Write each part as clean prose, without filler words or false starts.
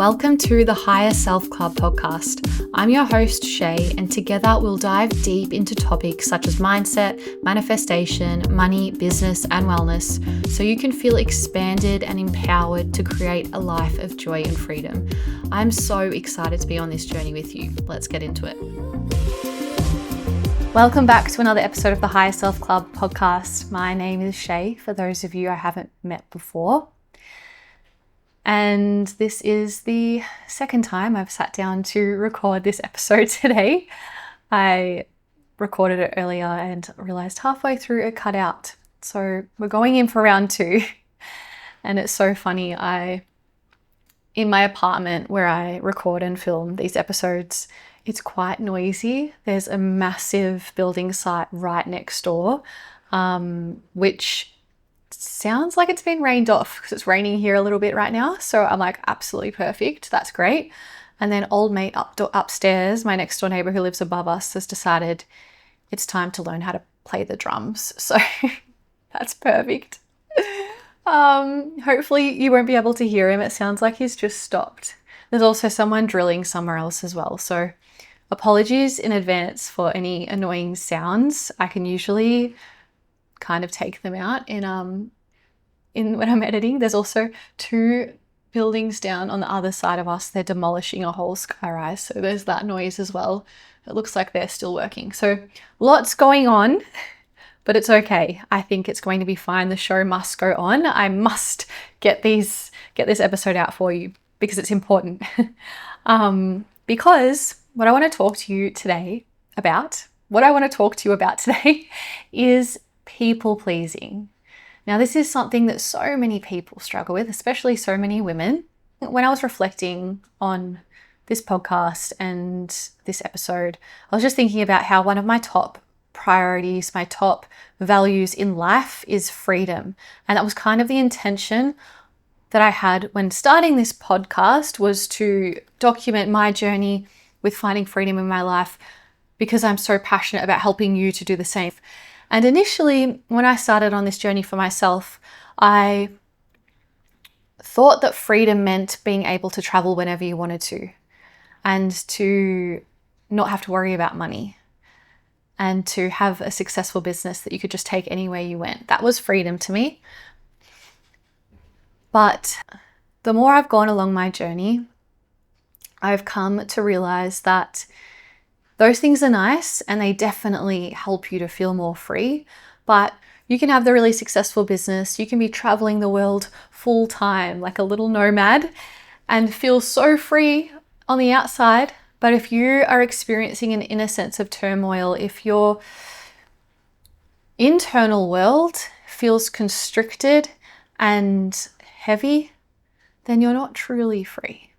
Welcome to the Higher Self Club podcast. I'm your host, Shay, and together we'll dive deep into topics such as mindset, manifestation, money, business, and wellness so you can feel expanded and empowered to create a life of joy and freedom. I'm so excited to be on this journey with you. Let's get into it. Welcome back to another episode of the Higher Self Club podcast. My name is Shay, for those of you I haven't met before. And this is the second time I've sat down to record this episode today. I recorded it earlier and realized halfway through it cut out. So we're going in for round two. And it's so funny. In my apartment where I record and film these episodes, it's quite noisy. There's a massive building site right next door, which sounds like it's been rained off because it's raining here a little bit right now. So I'm like, absolutely perfect. That's great. And then old mate upstairs, my next door neighbor who lives above us, has decided it's time to learn how to play the drums. So that's perfect. Hopefully you won't be able to hear him. It sounds like he's just stopped. There's also someone drilling somewhere else as well. So apologies in advance for any annoying sounds. I can usually kind of take them out in when I'm editing. There's also two buildings down on the other side of us. They're demolishing a whole skyrise, so there's that noise as well. It looks like they're still working. So lots going on, but it's okay. I think it's going to be fine. The show must go on. I must get this episode out for you because it's important. Because what I want to talk to you about today is people pleasing. Now, this is something that so many people struggle with, especially so many women. When I was reflecting on this podcast and this episode, I was just thinking about how one of my top priorities, my top values in life is freedom. And that was kind of the intention that I had when starting this podcast, was to document my journey with finding freedom in my life because I'm so passionate about helping you to do the same. And initially, when I started on this journey for myself, I thought that freedom meant being able to travel whenever you wanted to and to not have to worry about money and to have a successful business that you could just take anywhere you went. That was freedom to me. But the more I've gone along my journey, I've come to realize that those things are nice and they definitely help you to feel more free, but you can have the really successful business, you can be traveling the world full time like a little nomad and feel so free on the outside. But if you are experiencing an inner sense of turmoil, if your internal world feels constricted and heavy, then you're not truly free.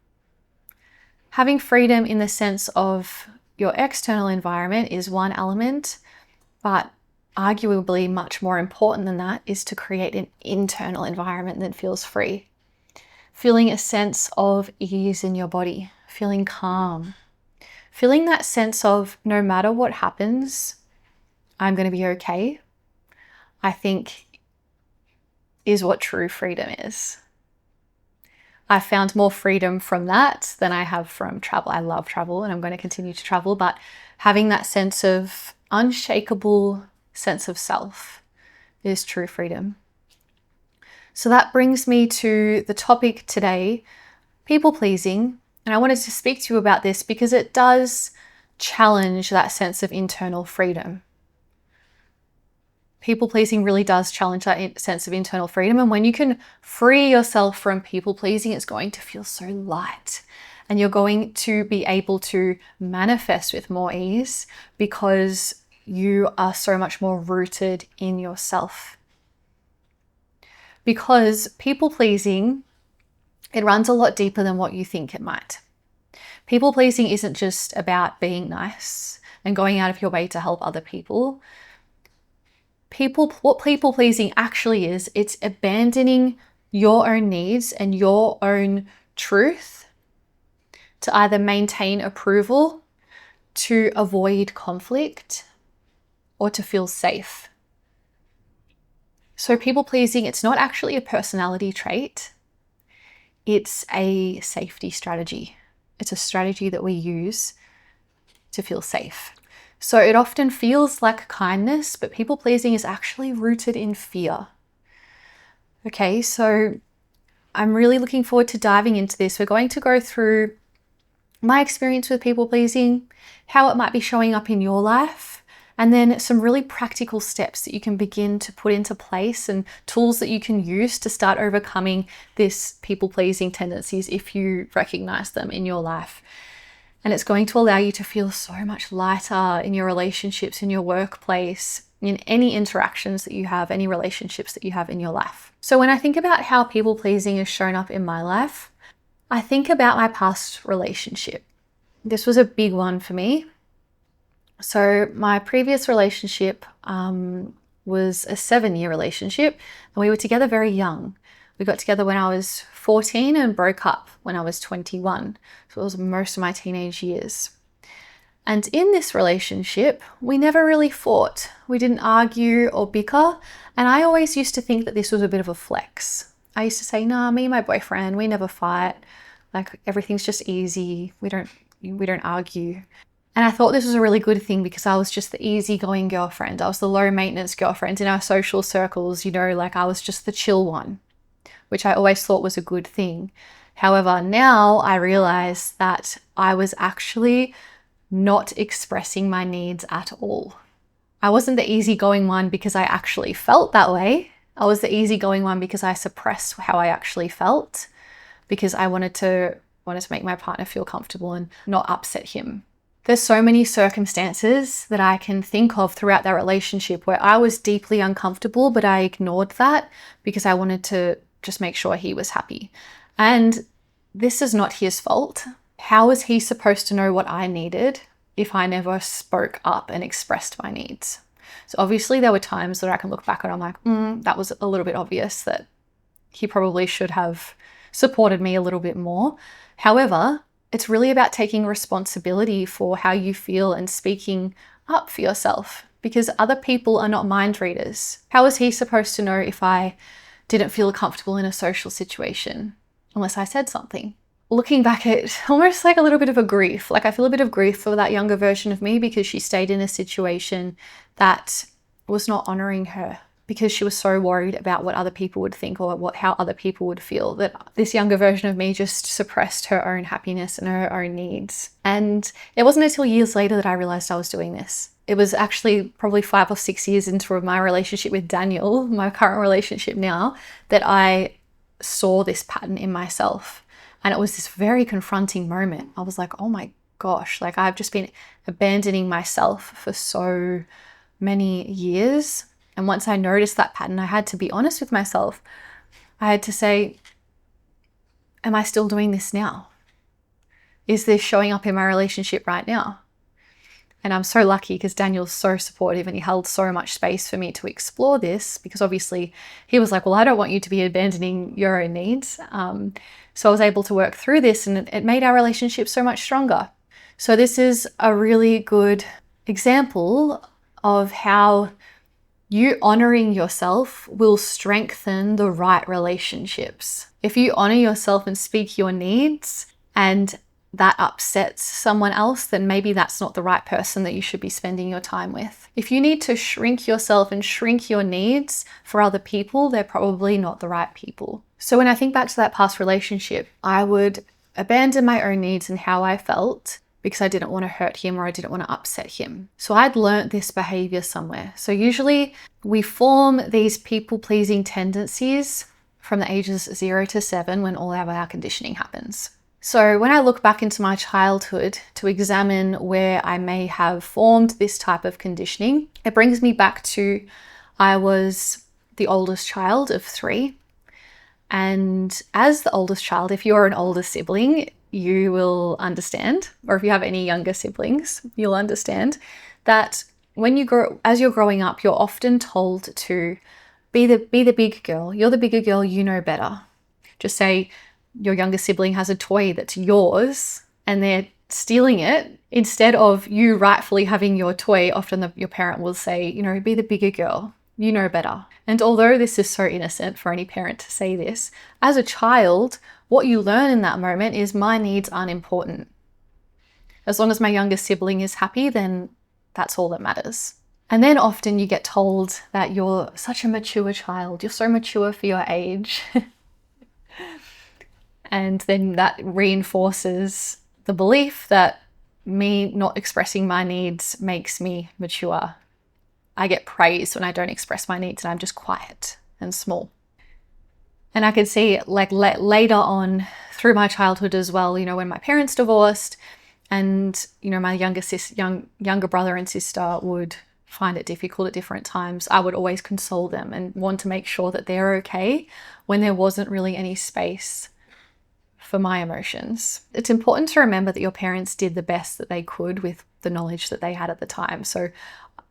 Having freedom in the sense of your external environment is one element, but arguably much more important than that is to create an internal environment that feels free. Feeling a sense of ease in your body, feeling calm, feeling that sense of no matter what happens, I'm going to be okay, I think is what true freedom is. I found more freedom from that than I have from travel. I love travel and I'm going to continue to travel, but having that sense of unshakable sense of self is true freedom. So that brings me to the topic today, people pleasing. And I wanted to speak to you about this because it does challenge that sense of internal freedom. People pleasing really does challenge that sense of internal freedom. And when you can free yourself from people pleasing, it's going to feel so light. And you're going to be able to manifest with more ease because you are so much more rooted in yourself. Because people pleasing, it runs a lot deeper than what you think it might. People pleasing isn't just about being nice and going out of your way to help other people. What people pleasing actually is, it's abandoning your own needs and your own truth to either maintain approval, to avoid conflict, or to feel safe. So people pleasing, it's not actually a personality trait. It's a safety strategy. It's a strategy that we use to feel safe. So it often feels like kindness, but people pleasing is actually rooted in fear. Okay, so I'm really looking forward to diving into this. We're going to go through my experience with people pleasing, how it might be showing up in your life, and then some really practical steps that you can begin to put into place and tools that you can use to start overcoming this people pleasing tendencies if you recognize them in your life. And it's going to allow you to feel so much lighter in your relationships, in your workplace, in any interactions that you have, any relationships that you have in your life. So when I think about how people pleasing has shown up in my life, I think about my past relationship. This was a big one for me. So my previous relationship was a 7-year relationship, and we were together very young. We got together when I was 14 and broke up when I was 21. So it was most of my teenage years. And in this relationship, we never really fought. We didn't argue or bicker. And I always used to think that this was a bit of a flex. I used to say, nah, me and my boyfriend, we never fight. Like everything's just easy. We don't argue. And I thought this was a really good thing because I was just the easygoing girlfriend. I was the low maintenance girlfriend in our social circles, like I was just the chill one, which I always thought was a good thing. However, now I realize that I was actually not expressing my needs at all. I wasn't the easygoing one because I actually felt that way. I was the easygoing one because I suppressed how I actually felt, because I wanted to make my partner feel comfortable and not upset him. There's so many circumstances that I can think of throughout that relationship where I was deeply uncomfortable, but I ignored that because I wanted to just make sure he was happy. And this is not his fault. How was he supposed to know what I needed if I never spoke up and expressed my needs? So obviously there were times that I can look back and I'm like, that was a little bit obvious that he probably should have supported me a little bit more. However, it's really about taking responsibility for how you feel and speaking up for yourself, because other people are not mind readers. How is he supposed to know if I didn't feel comfortable in a social situation unless I said something? Looking back at almost like a little bit of a grief, like I feel a bit of grief for that younger version of me because she stayed in a situation that was not honoring her, because she was so worried about what other people would think or how other people would feel, that this younger version of me just suppressed her own happiness and her own needs. And it wasn't until years later that I realized I was doing this. It was actually probably 5 or 6 years into my relationship with Daniel, my current relationship now, that I saw this pattern in myself. And it was this very confronting moment. I was like, oh my gosh, like I've just been abandoning myself for so many years. And once I noticed that pattern, I had to be honest with myself. I had to say, am I still doing this now? Is this showing up in my relationship right now? And I'm so lucky because Daniel's so supportive and he held so much space for me to explore this, because obviously he was like, well, I don't want you to be abandoning your own needs. So I was able to work through this, and it made our relationship so much stronger. So this is a really good example of how you honoring yourself will strengthen the right relationships. If you honor yourself and speak your needs and that upsets someone else, then maybe that's not the right person that you should be spending your time with. If you need to shrink yourself and shrink your needs for other people, they're probably not the right people. So when I think back to that past relationship, I would abandon my own needs and how I felt because I didn't want to hurt him or I didn't want to upset him. So I'd learnt this behavior somewhere. So usually we form these people-pleasing tendencies from the ages 0 to 7 when all of our conditioning happens. So when I look back into my childhood to examine where I may have formed this type of conditioning, it brings me back to I was the oldest child of 3. And as the oldest child, if you're an older sibling, you will understand, or if you have any younger siblings, you'll understand that as you're growing up, you're often told to be the big girl. You're the bigger girl, you know better. Just say your younger sibling has a toy that's yours and they're stealing it. Instead of you rightfully having your toy, often your parent will say, be the bigger girl, you know better. And although this is so innocent for any parent to say this, as a child, what you learn in that moment is my needs aren't important. As long as my younger sibling is happy, then that's all that matters. And then often you get told that you're such a mature child, you're so mature for your age. And then that reinforces the belief that me not expressing my needs makes me mature. I get praised when I don't express my needs and I'm just quiet and small. And I could see later on through my childhood as well, when my parents divorced and, my younger brother and sister would find it difficult at different times, I would always console them and want to make sure that they're okay when there wasn't really any space for my emotions. It's important to remember that your parents did the best that they could with the knowledge that they had at the time. So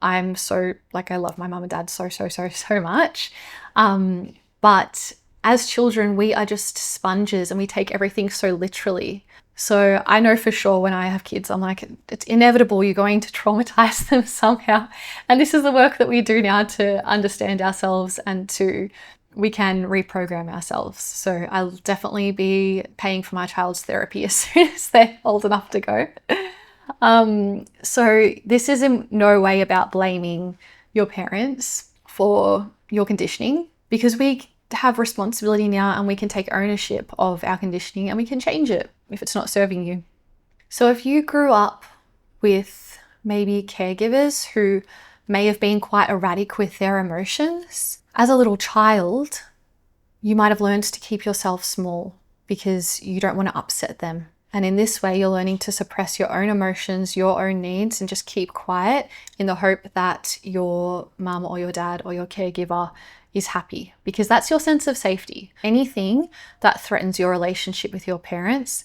I'm so, I love my mum and dad so much. But as children, we are just sponges and we take everything so literally. So I know for sure when I have kids, I'm like, it's inevitable, you're going to traumatize them somehow. And this is the work that we do now to understand ourselves and we can reprogram ourselves. So I'll definitely be paying for my child's therapy as soon as they're old enough to go. So this is in no way about blaming your parents for your conditioning, because we have responsibility now and we can take ownership of our conditioning and we can change it if it's not serving you. So if you grew up with maybe caregivers who may have been quite erratic with their emotions, as a little child, you might have learned to keep yourself small because you don't want to upset them. And in this way, you're learning to suppress your own emotions, your own needs, and just keep quiet in the hope that your mum or your dad or your caregiver is happy, because that's your sense of safety. Anything that threatens your relationship with your parents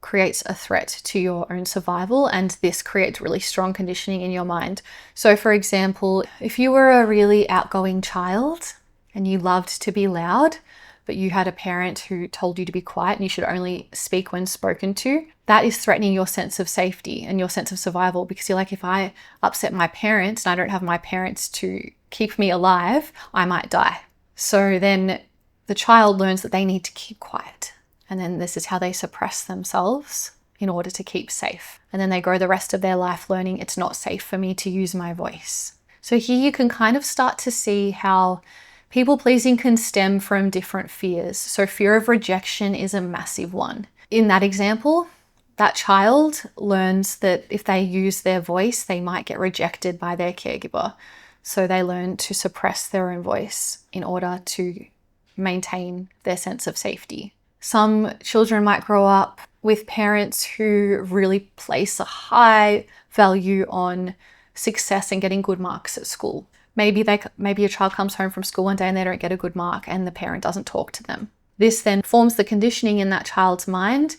creates a threat to your own survival, and this creates really strong conditioning in your mind. So for example, if you were a really outgoing child and you loved to be loud, but you had a parent who told you to be quiet and you should only speak when spoken to, that is threatening your sense of safety and your sense of survival, because you're like, if I upset my parents and I don't have my parents to keep me alive, I might die. So then the child learns that they need to keep quiet. And then this is how they suppress themselves in order to keep safe. And then they go the rest of their life learning it's not safe for me to use my voice. So here you can kind of start to see how people pleasing can stem from different fears. So fear of rejection is a massive one. In that example, that child learns that if they use their voice, they might get rejected by their caregiver. So they learn to suppress their own voice in order to maintain their sense of safety. Some children might grow up with parents who really place a high value on success and getting good marks at school. Maybe a child comes home from school one day and they don't get a good mark and the parent doesn't talk to them. This then forms the conditioning in that child's mind.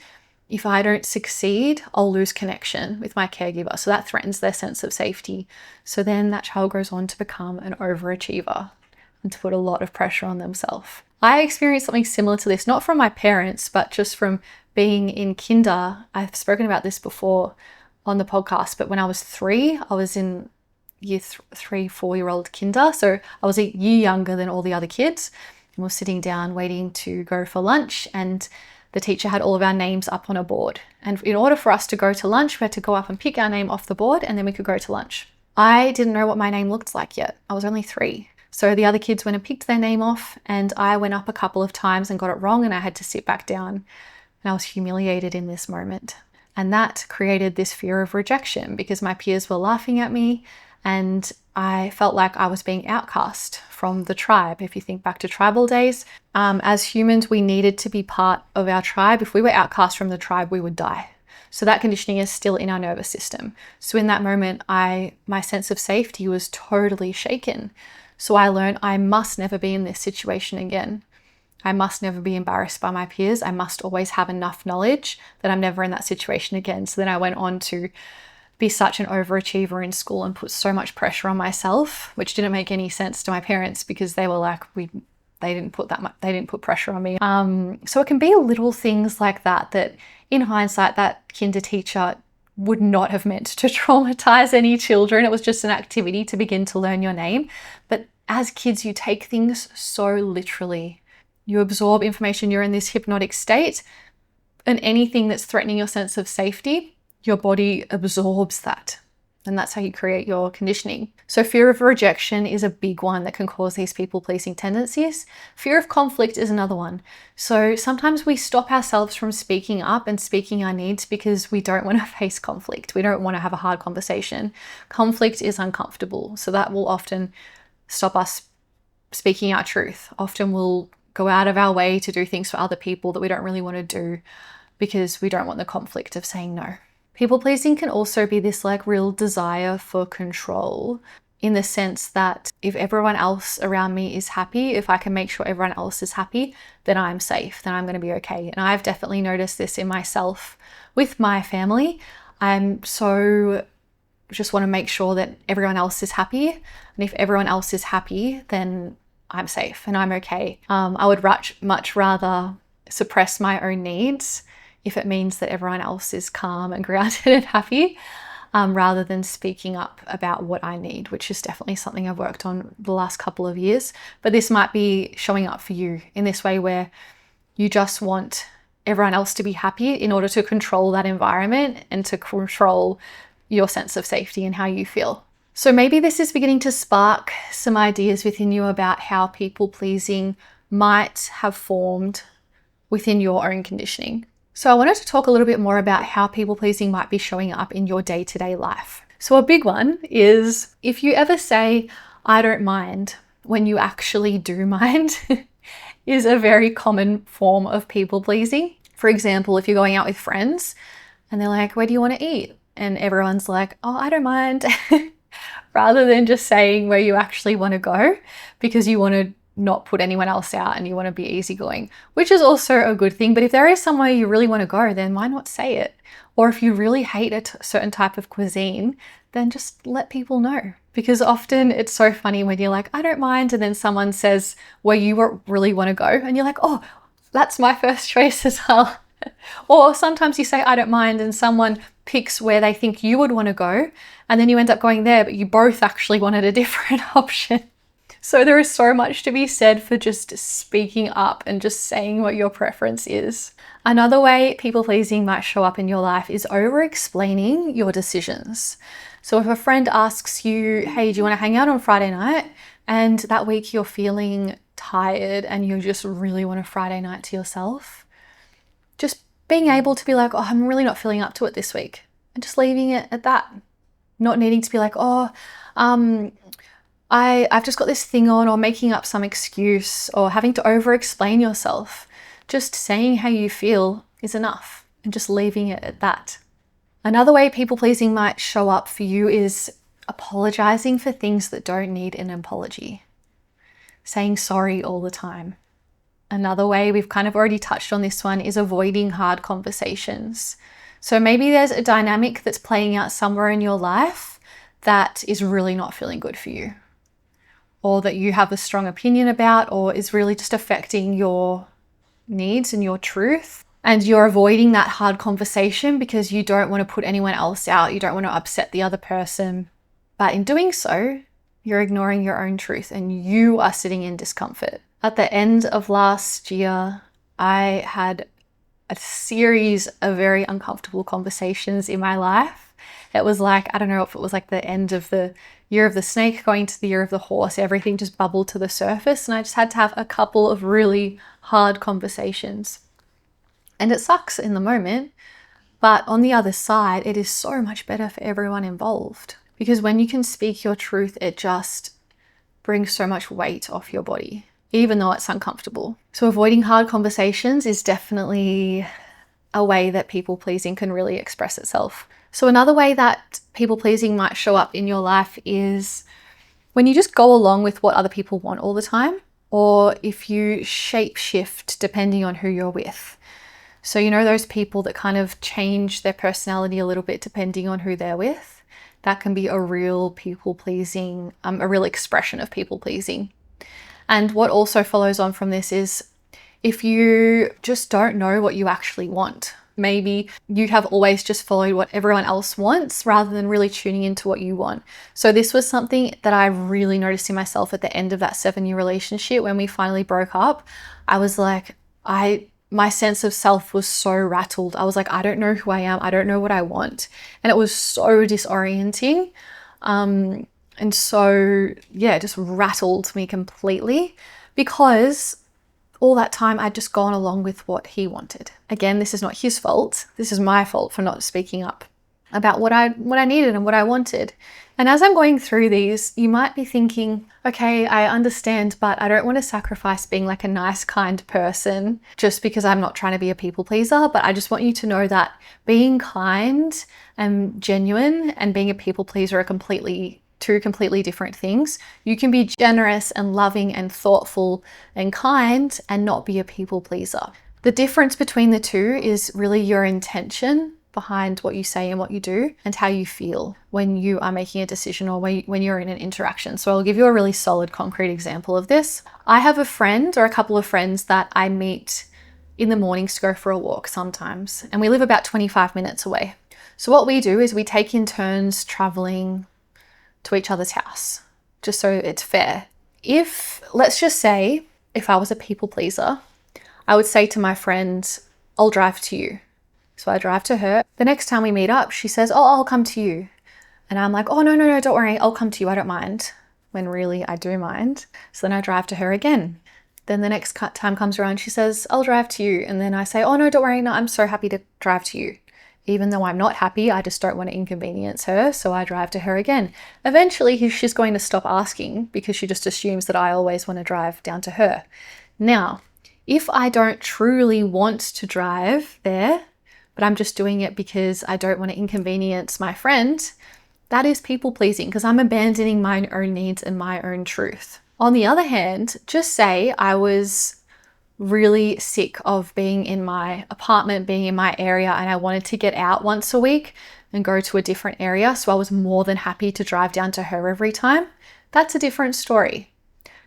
If I don't succeed, I'll lose connection with my caregiver. So that threatens their sense of safety. So then that child goes on to become an overachiever and to put a lot of pressure on themselves. I experienced something similar to this, not from my parents, but just from being in kinder. I've spoken about this before on the podcast, but when I was 3, I was in year 3, 4-year-old kinder. So I was a year younger than all the other kids. And we're sitting down waiting to go for lunch, and the teacher had all of our names up on a board. And in order for us to go to lunch, we had to go up and pick our name off the board and then we could go to lunch. I didn't know what my name looked like yet. I was only 3. So the other kids went and picked their name off, and I went up a couple of times and got it wrong, and I had to sit back down, and I was humiliated in this moment. And that created this fear of rejection because my peers were laughing at me and I felt like I was being outcast from the tribe. If you think back to tribal days, as humans, we needed to be part of our tribe. If we were outcast from the tribe, we would die. So that conditioning is still in our nervous system. So in that moment, my sense of safety was totally shaken. So I learned I must never be in this situation again. I must never be embarrassed by my peers. I must always have enough knowledge that I'm never in that situation again. So then I went on to be such an overachiever in school and put so much pressure on myself, which didn't make any sense to my parents because they were like, they didn't put pressure on me. So it can be little things like that in hindsight, that kinder teacher would not have meant to traumatize any children. It was just an activity to begin to learn your name. But as kids, you take things so literally. You absorb information, you're in this hypnotic state, and anything that's threatening your sense of safety, your body absorbs that. And that's how you create your conditioning. So fear of rejection is a big one that can cause these people-pleasing tendencies. Fear of conflict is another one. So sometimes we stop ourselves from speaking up and speaking our needs because we don't want to face conflict. We don't want to have a hard conversation. Conflict is uncomfortable. So that will often stop us speaking our truth. Often we'll go out of our way to do things for other people that we don't really want to do because we don't want the conflict of saying no. People pleasing can also be this like real desire for control, in the sense that if everyone else around me is happy, if I can make sure everyone else is happy, then I'm safe, then I'm going to be okay. And I've definitely noticed this in myself with my family. I'm so just want to make sure that everyone else is happy. And if everyone else is happy, then I'm safe and I'm okay. I would much rather suppress my own needs if it means that everyone else is calm and grounded and happy, rather than speaking up about what I need, which is definitely something I've worked on the last couple of years. But this might be showing up for you in this way where you just want everyone else to be happy in order to control that environment and to control your sense of safety and how you feel. So maybe this is beginning to spark some ideas within you about how people pleasing might have formed within your own conditioning. So I wanted to talk a little bit more about how people pleasing might be showing up in your day-to-day life. So a big one is if you ever say, I don't mind, when you actually do mind, is a very common form of people pleasing. For example, if you're going out with friends and they're like, where do you want to eat? And everyone's like, oh, I don't mind. Rather than just saying where you actually want to go because you want to not put anyone else out and you want to be easygoing, which is also a good thing. But if there is somewhere you really want to go, then why not say it? Or if you really hate a certain type of cuisine, then just let people know. Because often it's so funny when you're like, I don't mind, and then someone says where you really want to go, and you're like, oh, that's my first choice as well. Or sometimes you say, I don't mind, and someone picks where they think you would want to go, and then you end up going there, but you both actually wanted a different option. So there is so much to be said for just speaking up and just saying what your preference is. Another way people pleasing might show up in your life is over-explaining your decisions. So if a friend asks you, hey, do you want to hang out on Friday night? And that week you're feeling tired and you just really want a Friday night to yourself, just being able to be like, oh, I'm really not feeling up to it this week. And just leaving it at that. Not needing to be like, oh, I've just got this thing on, or making up some excuse, or having to over-explain yourself. Just saying how you feel is enough, and just leaving it at that. Another way people-pleasing might show up for you is apologizing for things that don't need an apology. Saying sorry all the time. Another way, we've kind of already touched on this one, is avoiding hard conversations. So maybe there's a dynamic that's playing out somewhere in your life that is really not feeling good for you, or that you have a strong opinion about, or is really just affecting your needs and your truth. And you're avoiding that hard conversation because you don't want to put anyone else out. You don't want to upset the other person. But in doing so, you're ignoring your own truth and you are sitting in discomfort. At the end of last year, I had a series of very uncomfortable conversations in my life. It was like, I don't know if it was like the end of the year of the snake going to the year of the horse. Everything just bubbled to the surface, and I just had to have a couple of really hard conversations. And it sucks in the moment, but on the other side, it is so much better for everyone involved. Because when you can speak your truth, it just brings so much weight off your body, even though it's uncomfortable. So avoiding hard conversations is definitely a way that people-pleasing can really express itself. So another way that people-pleasing might show up in your life is when you just go along with what other people want all the time, or if you shape shift depending on who you're with. So you know those people that kind of change their personality a little bit depending on who they're with? That can be a real people-pleasing, a real expression of people-pleasing. And what also follows on from this is if you just don't know what you actually want. Maybe you have always just followed what everyone else wants rather than really tuning into what you want. So this was something that I really noticed in myself at the end of that 7-year relationship. When we finally broke up, I was like, my sense of self was so rattled. I was like, I don't know who I am. I don't know what I want. And it was so disorienting. And so, yeah, it just rattled me completely because all that time I'd just gone along with what he wanted. Again, this is not his fault. This is my fault for not speaking up about what I needed and what I wanted. And as I'm going through these, you might be thinking, okay, I understand, but I don't want to sacrifice being like a nice, kind person just because I'm not trying to be a people pleaser. But I just want you to know that being kind and genuine and being a people pleaser are two completely different things. You can be generous and loving and thoughtful and kind and not be a people pleaser. The difference between the two is really your intention behind what you say and what you do and how you feel when you are making a decision or when you're in an interaction. So I'll give you a really solid, concrete example of this. I have a friend or a couple of friends that I meet in the mornings to go for a walk sometimes, and we live about 25 minutes away. So what we do is we take in turns traveling to each other's house, just so it's fair. Let's just say, if I was a people pleaser, I would say to my friend, I'll drive to you. So I drive to her. The next time we meet up, she says, oh, I'll come to you. And I'm like, oh, no, don't worry. I'll come to you. I don't mind. When really I do mind. So then I drive to her again. Then the next time comes around, she says, I'll drive to you. And then I say, oh, no, don't worry. No, I'm so happy to drive to you. Even though I'm not happy, I just don't want to inconvenience her, so I drive to her again. Eventually, she's going to stop asking because she just assumes that I always want to drive down to her. Now, if I don't truly want to drive there, but I'm just doing it because I don't want to inconvenience my friend, that is people pleasing because I'm abandoning my own needs and my own truth. On the other hand, just say I was really sick of being in my apartment, being in my area, and I wanted to get out once a week and go to a different area. So I was more than happy to drive down to her every time. That's a different story.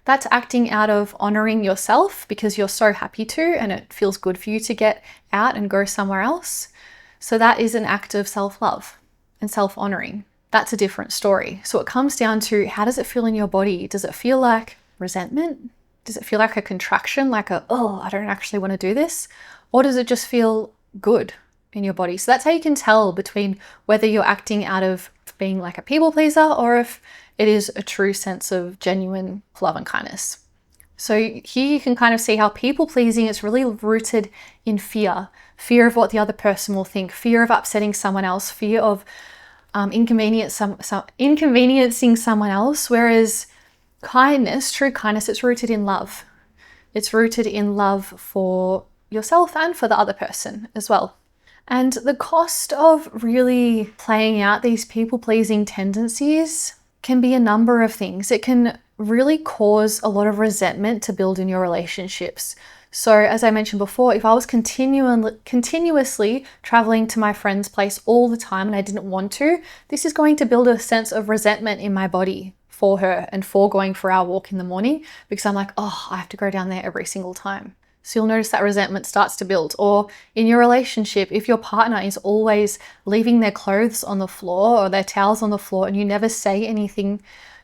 That's acting out of honoring yourself because you're so happy to, and it feels good for you to get out and go somewhere else. So that is an act of self-love and self-honoring. That's a different story. So it comes down to, how does it feel in your body? Does it feel like resentment? Does it feel like a contraction, like oh, I don't actually want to do this? Or does it just feel good in your body? So that's how you can tell between whether you're acting out of being like a people pleaser or if it is a true sense of genuine love and kindness. So here you can kind of see how people pleasing is really rooted in fear of what the other person will think, fear of upsetting someone else, fear of inconveniencing someone else, whereas kindness, true kindness, it's rooted in love. It's rooted in love for yourself and for the other person as well. And the cost of really playing out these people-pleasing tendencies can be a number of things. It can really cause a lot of resentment to build in your relationships. So as I mentioned before, if I was continuously traveling to my friend's place all the time and I didn't want to, this is going to build a sense of resentment in my body for her and for going for our walk in the morning, because I'm like, oh, I have to go down there every single time. So you'll notice that resentment starts to build. Or in your relationship, if your partner is always leaving their clothes on the floor or their towels on the floor and you never say anything,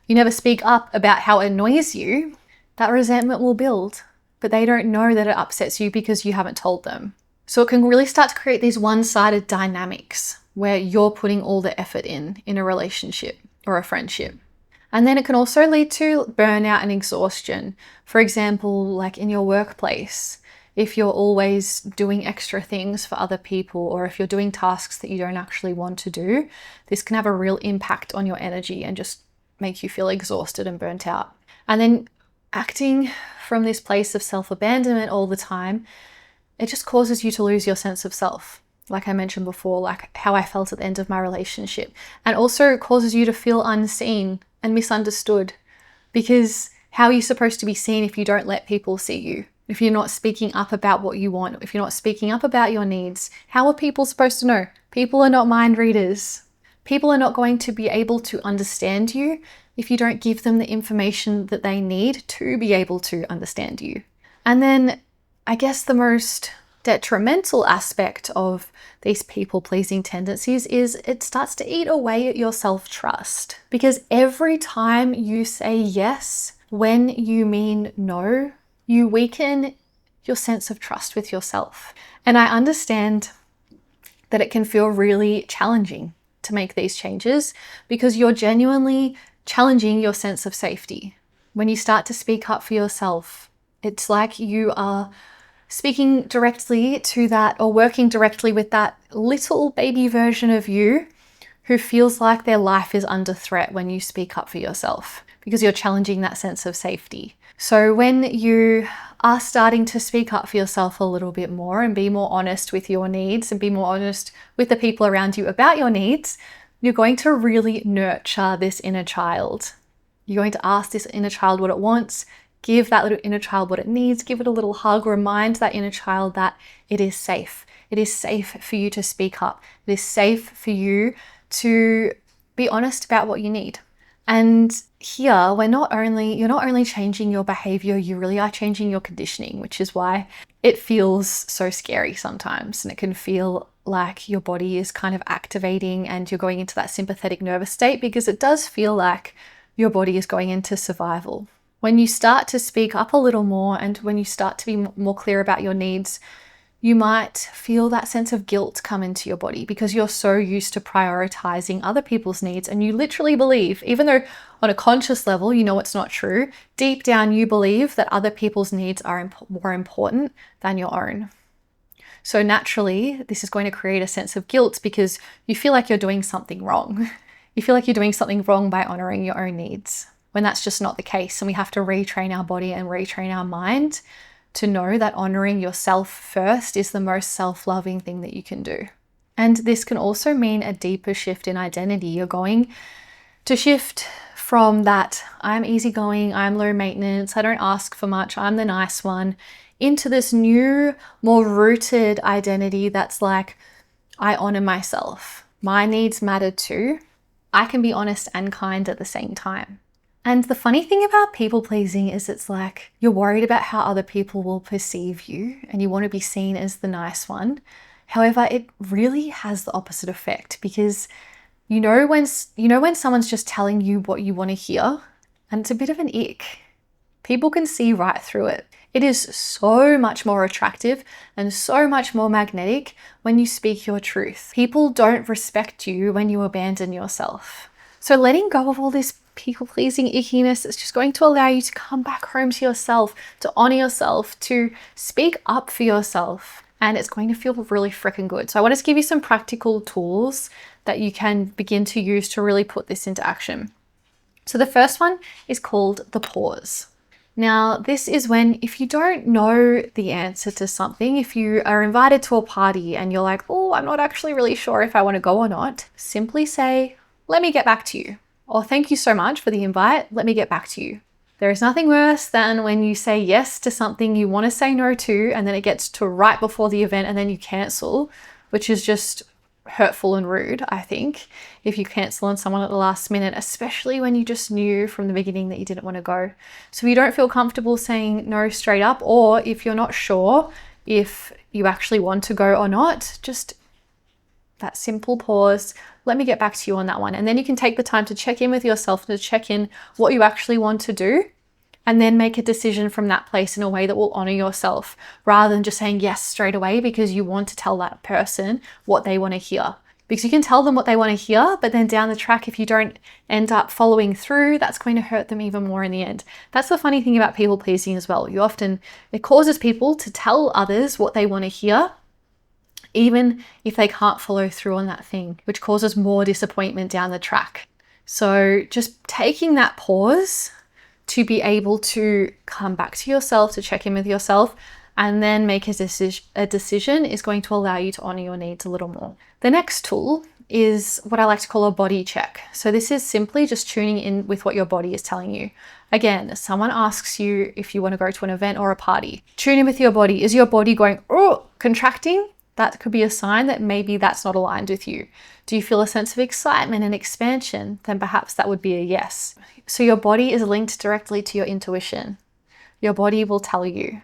you never speak up about how it annoys you, that resentment will build. But they don't know that it upsets you because you haven't told them. So it can really start to create these one-sided dynamics where you're putting all the effort in a relationship or a friendship. And then it can also lead to burnout and exhaustion. For example, like in your workplace, if you're always doing extra things for other people, or if you're doing tasks that you don't actually want to do, this can have a real impact on your energy and just make you feel exhausted and burnt out. And then acting from this place of self-abandonment all the time, it just causes you to lose your sense of self. Like I mentioned before, like how I felt at the end of my relationship. And also causes you to feel unseen and misunderstood, because how are you supposed to be seen if you don't let people see you? If you're not speaking up about what you want, if you're not speaking up about your needs, how are people supposed to know? People are not mind readers. People are not going to be able to understand you if you don't give them the information that they need to be able to understand you. And then I guess the most detrimental aspect of these people-pleasing tendencies is it starts to eat away at your self-trust. Because every time you say yes when you mean no, you weaken your sense of trust with yourself. And I understand that it can feel really challenging to make these changes because you're genuinely challenging your sense of safety. When you start to speak up for yourself, it's like you are speaking directly to that, or working directly with that little baby version of you who feels like their life is under threat when you speak up for yourself, because you're challenging that sense of safety. So when you are starting to speak up for yourself a little bit more and be more honest with your needs and be more honest with the people around you about your needs, you're going to really nurture this inner child. You're going to ask this inner child what it wants, give that little inner child what it needs, give it a little hug, remind that inner child that it is safe. It is safe for you to speak up. It is safe for you to be honest about what you need. And here, you're not only changing your behavior, you really are changing your conditioning, which is why it feels so scary sometimes. And it can feel like your body is kind of activating and you're going into that sympathetic nervous state, because it does feel like your body is going into survival. When you start to speak up a little more and when you start to be more clear about your needs, you might feel that sense of guilt come into your body because you're so used to prioritizing other people's needs. And you literally believe, even though on a conscious level, you know it's not true, deep down you believe that other people's needs are more important than your own. So naturally, this is going to create a sense of guilt because you feel like you're doing something wrong. You feel like you're doing something wrong by honoring your own needs, when that's just not the case. And we have to retrain our body and retrain our mind to know that honoring yourself first is the most self-loving thing that you can do. And this can also mean a deeper shift in identity. You're going to shift from that I'm easygoing, I'm low maintenance, I don't ask for much, I'm the nice one, into this new, more rooted identity that's like, I honor myself. My needs matter too. I can be honest and kind at the same time. And the funny thing about people pleasing is it's like you're worried about how other people will perceive you and you want to be seen as the nice one. However, it really has the opposite effect, because you know when someone's just telling you what you want to hear, and it's a bit of an ick. People can see right through it. It is so much more attractive and so much more magnetic when you speak your truth. People don't respect you when you abandon yourself. So letting go of all this people-pleasing ickiness is just going to allow you to come back home to yourself, to honor yourself, to speak up for yourself. And it's going to feel really freaking good. So I want to give you some practical tools that you can begin to use to really put this into action. So the first one is called the pause. Now, this is when, if you don't know the answer to something, if you are invited to a party and you're like, oh, I'm not actually really sure if I want to go or not, simply say, let me get back to you. Or thank you so much for the invite, let me get back to you. There is nothing worse than when you say yes to something you want to say no to, and then it gets to right before the event and then you cancel, which is just hurtful and rude, I think, if you cancel on someone at the last minute, especially when you just knew from the beginning that you didn't want to go. So if you don't feel comfortable saying no straight up, or if you're not sure if you actually want to go or not, just that simple pause, let me get back to you on that one. And then you can take the time to check in with yourself, to check in what you actually want to do, and then make a decision from that place in a way that will honor yourself, rather than just saying yes straight away because you want to tell that person what they want to hear. Because you can tell them what they want to hear, but then down the track, if you don't end up following through, that's going to hurt them even more in the end. That's the funny thing about people pleasing as well. It causes people to tell others what they want to hear, even if they can't follow through on that thing, which causes more disappointment down the track. So just taking that pause to be able to come back to yourself, to check in with yourself, and then make a decision is going to allow you to honor your needs a little more. The next tool is what I like to call a body check. So this is simply just tuning in with what your body is telling you. Again, someone asks you if you want to go to an event or a party. Tune in with your body. Is your body going, oh, contracting? That could be a sign that maybe that's not aligned with you. Do you feel a sense of excitement and expansion? Then perhaps that would be a yes. So your body is linked directly to your intuition. Your body will tell you.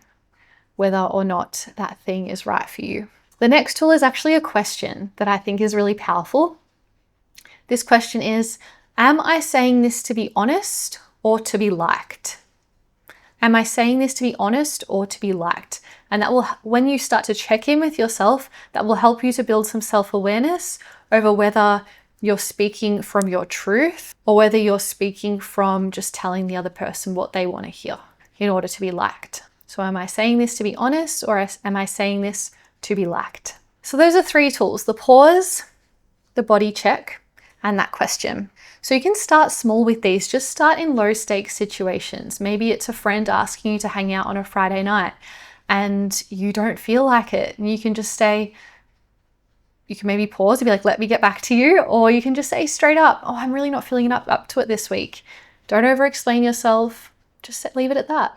whether or not that thing is right for you. The next tool is actually a question that I think is really powerful. This question is, am I saying this to be honest or to be liked? Am I saying this to be honest or to be liked? And that will, when you start to check in with yourself, that will help you to build some self-awareness over whether you're speaking from your truth or whether you're speaking from just telling the other person what they want to hear in order to be liked. So am I saying this to be honest or am I saying this to be liked? So those are 3 tools: the pause, the body check, and that question. So you can start small with these. Just start in low stakes situations. Maybe it's a friend asking you to hang out on a Friday night and you don't feel like it. And you can just say, you can maybe pause and be like, let me get back to you. Or you can just say straight up, oh, I'm really not feeling up to it this week. Don't over explain yourself. Just leave it at that.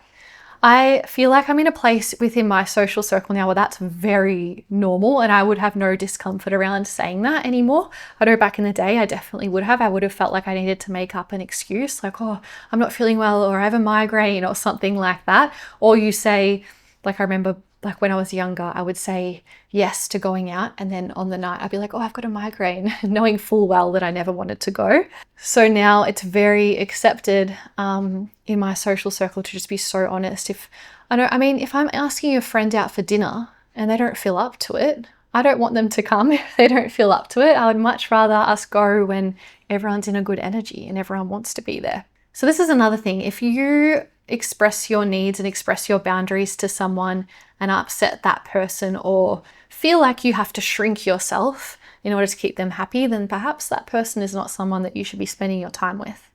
I feel like I'm in a place within my social circle now where that's very normal and I would have no discomfort around saying that anymore. I know back in the day, I definitely would have. I would have felt like I needed to make up an excuse like, oh, I'm not feeling well or I have a migraine or something like that. Or you say, like I remember like when I was younger, I would say yes to going out and then on the night I'd be like, oh, I've got a migraine, knowing full well that I never wanted to go. So now it's very accepted in my social circle to just be so honest. If I'm asking a friend out for dinner and they don't feel up to it, I don't want them to come if they don't feel up to it. I would much rather us go when everyone's in a good energy and everyone wants to be there. So this is another thing. If you express your needs and express your boundaries to someone and upset that person or feel like you have to shrink yourself in order to keep them happy, then perhaps that person is not someone that you should be spending your time with.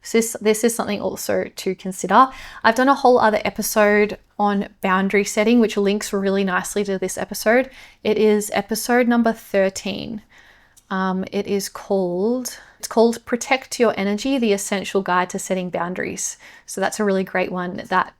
So this is something also to consider. I've done a whole other episode on boundary setting, which links really nicely to this episode. It is episode number 13. It's called Protect Your Energy, the Essential Guide to Setting Boundaries. So that's a really great one that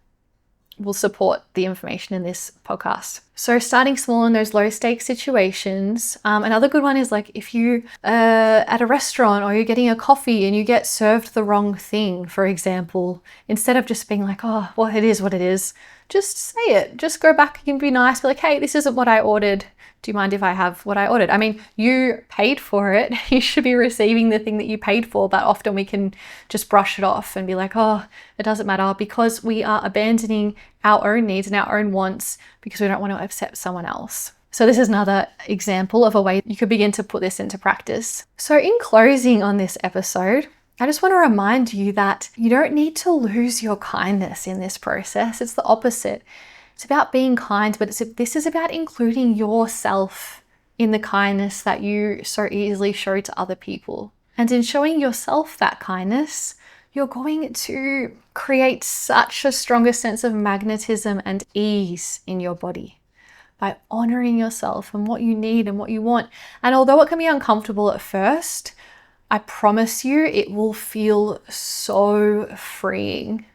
will support the information in this podcast. So starting small in those low stakes situations. Another good one is like if you at a restaurant or you're getting a coffee and you get served the wrong thing, for example, instead of just being like, oh, well, it is what it is, just say it. Just go back and be nice. Be like, hey, this isn't what I ordered. Do you mind if I have what I ordered? I mean, you paid for it. You should be receiving the thing that you paid for, but often we can just brush it off and be like, oh, it doesn't matter, because we are abandoning our own needs and our own wants because we don't want to upset someone else. So this is another example of a way you could begin to put this into practice. So in closing on this episode, I just want to remind you that you don't need to lose your kindness in this process. It's the opposite. It's about being kind, but this is about including yourself in the kindness that you so easily show to other people. And in showing yourself that kindness, you're going to create such a stronger sense of magnetism and ease in your body by honoring yourself and what you need and what you want. And although it can be uncomfortable at first, I promise you it will feel so freeing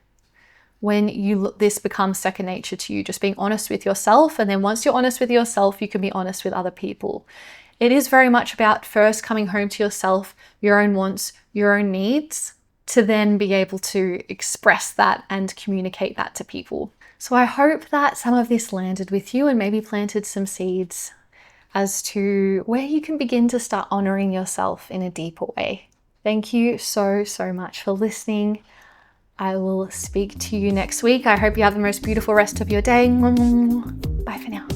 when this becomes second nature to you, just being honest with yourself. And then once you're honest with yourself, you can be honest with other people. It is very much about first coming home to yourself, your own wants, your own needs, to then be able to express that and communicate that to people. So I hope that some of this landed with you and maybe planted some seeds as to where you can begin to start honoring yourself in a deeper way. Thank you so, so much for listening. I will speak to you next week. I hope you have the most beautiful rest of your day. Bye for now.